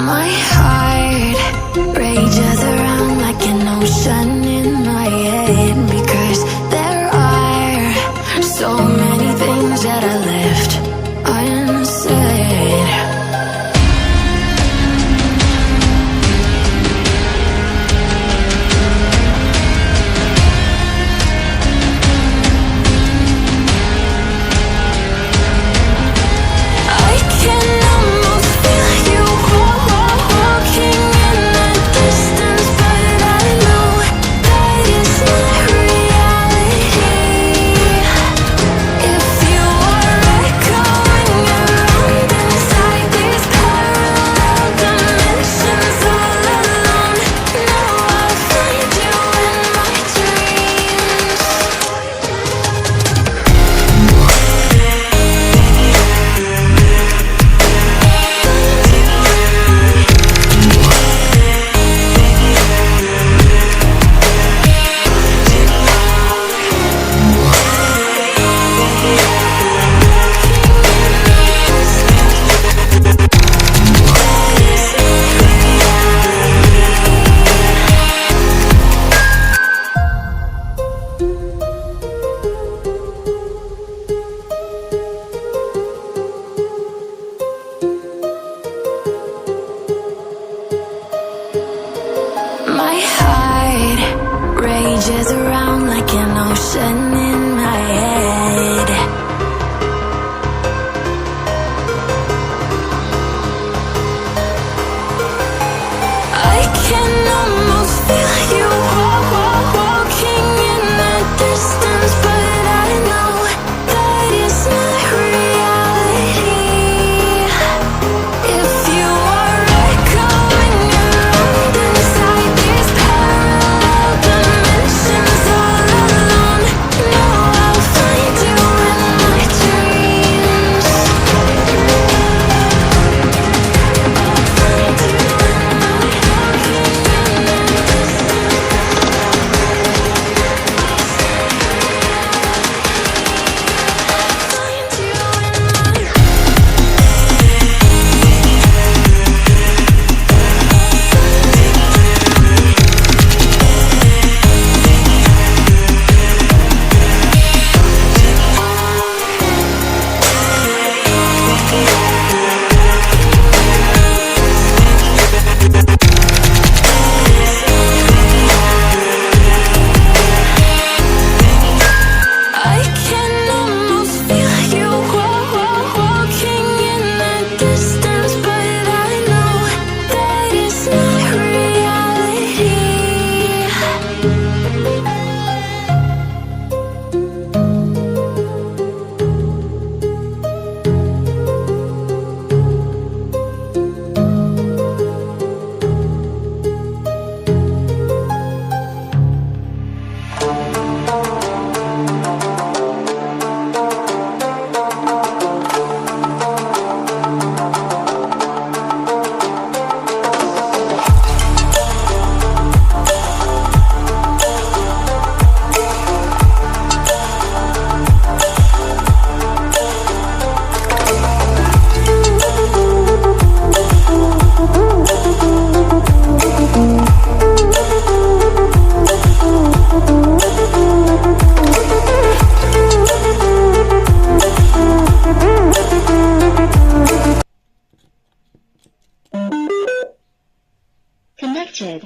My heart rages around like an ocean in my head, because there are so many things that I left unsaid. I can almost feel you walking in the distance, but I know that it's not reality. If you are echoing around inside these parallel dimensions all alone, now I'll find you in my dreams. My heart rages around like an ocean in my head. I can almost feel you walking in the distance, but I know that it's not reality. If you are echoing around inside these parallel dimensions all alone, now I'll find you in my dreams. I can almost feel you walking in the distance, but I know that it's not reality. Connected.